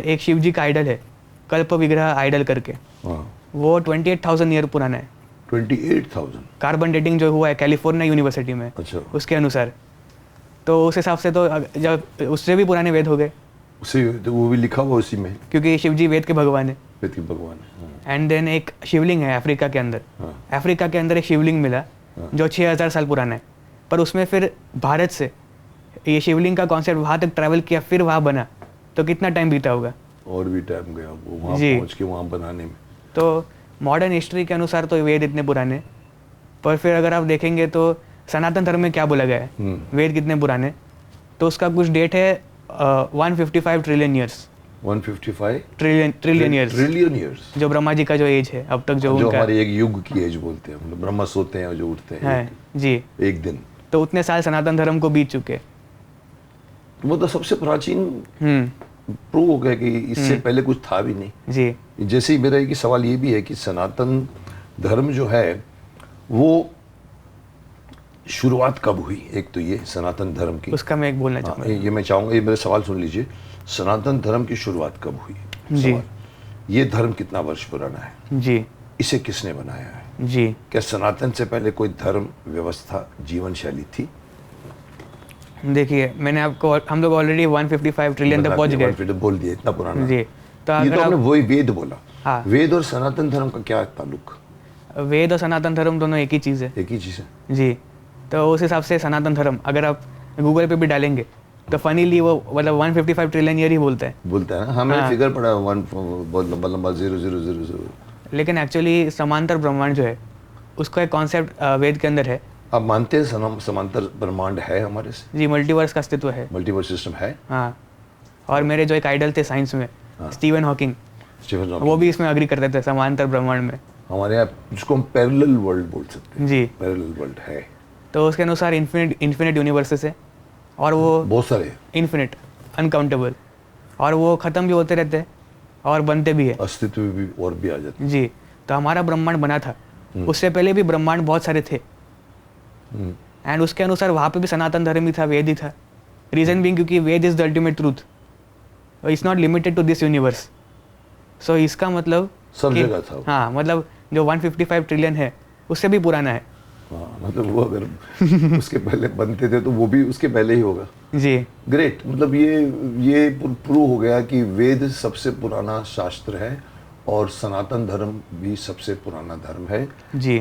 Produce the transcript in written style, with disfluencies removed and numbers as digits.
एक शिव जी का आइडल है, कल्प विग्रह आइडल करके, वो 28,000 ईयर पुराना है। 28,000? कार्बन डेटिंग जो हुआ है कैलिफोर्निया यूनिवर्सिटी में, अच्छा, उसके अनुसार। तो उस हिसाब से तो जब उससे भी पुराने वेद हो गए, उसी तो वो भी लिखा हुआ उसी में, क्योंकि शिव जी वेद के भगवान है। वेद के भगवान है। एंड देन एक शिवलिंग है अफ्रीका के अंदर। अफ्रीका के अंदर एक शिवलिंग मिला जो 6,000 साल पुराना है, पर उसमें फिर भारत से ये शिवलिंग का कॉन्सेप्ट वहाँ तक ट्रैवल किया, फिर वहाँ बना, तो कितना टाइम बीता होगा। और भी टाइम गया वो वहाँ जी। पहुँच के वहाँ बनाने में। तो मॉडर्न हिस्ट्री के अनुसार तो वेद इतने पुराने, पर फिर अगर आप देखेंगे तो सनातन धर्म में क्या बोला गया है, वेद कितने पुराने, तो उसका कुछ डेट है 155 trillion years. 155 trillion years, trillion years, जो ब्रह्मा जी का जो एज है अब तक, जो उनका हमारे एक युग की एज बोलते हैं, मतलब ब्रह्मा सोते हैं और जो उठते हैं है जी, एक दिन, तो उतने साल सनातन धर्म को बीत चुके। वो तो सबसे प्राचीन प्रूव हो गया कि इससे पहले कुछ था भी नहीं। जी जैसे ही मेरा एक सवाल ये भी है कि सनातन धर्म जो है वो शुरुआत कब हुई, एक तो ये सनातन धर्म की, उसका मैं एक बोलना चाहूँगा। ये मैं चाहूँगा, ये मेरा सवाल सुन लीजिए, सनातन धर्म की शुरुआत कब हुई? जी। सवाल, ये धर्म कितना वर्ष पुराना है? जी इसे किसने बनाया है? जी। क्या सनातन से पहले कोई धर्म व्यवस्था जीवन शैली थी? देखिए मैंने आपको, हम लोग ऑलरेडी 155 ट्रिलियन तक पहुंच गए। बोल दिया, इतना पुराना। जी, तो ये अगर तो आपने आप, वही वेद बोला। हाँ, वेद और सनातन धर्म का क्या ताल्लुक? वेद और सनातन धर्म दोनों एक ही चीज़ है। एक ही चीज़ है जी, तो उस हिसाब से सनातन धर्म अगर आप गूगल पे भी डालेंगे तो फनीली वो मतलब 155 ट्रिलियन ईयर ही बोलता है ना। हाँ, मैंने फिगर पढ़ा, 1 बहुत लंबा लंबा 0000। लेकिन एक्चुअली समांतर ब्रह्मांड जो है उसका एक कॉन्सेप्ट वेद के अंदर है। आप मानते हैं समांतर ब्रह्मांड है हमारे से? जी, मल्टीवर्स का अस्तित्व है। मल्टीवर्स सिस्टम है। हाँ, और मेरे जो एक आइडल थे साइंस में, स्टीवन हॉकिंग, वो भी इसमें अग्री करते थे समांतर ब्रह्मांड में। हमारे यहाँ जिसको हम पैरेलल वर्ल्ड बोल सकते हैं। जी, पैरेलल वर्ल्ड है। तो उसके अनुसार इन्फिनिट यूनिवर्सेस है, और वो बहुत सारे, इन्फिनिट, अनकाउंटेबल, और वो ख़त्म भी होते रहते हैं और बनते भी है, अस्तित्व में भी और भी आ जाते हैं। जी, तो हमारा ब्रह्मांड बना था, उससे पहले भी ब्रह्मांड बहुत सारे थे, एंड उसके अनुसार वहाँ पे भी सनातन धर्म ही था, वेद ही था। रीज़न बीइंग क्योंकि Veda is the ultimate truth, it's not limited to this universe. So इसका मतलब सब जगह था। हाँ, मतलब जो 155 ट्रिलियन है उससे भी पुराना है। हाँ, मतलब वो अगर उसके पहले बनते थे तो वो भी उसके पहले ही होगा। जी, ग्रेट। मतलब ये प्रूव हो गया कि वेद सबसे पुराना शास्त्र है और सनातन धर्म भी सबसे पुराना धर्म है। जी,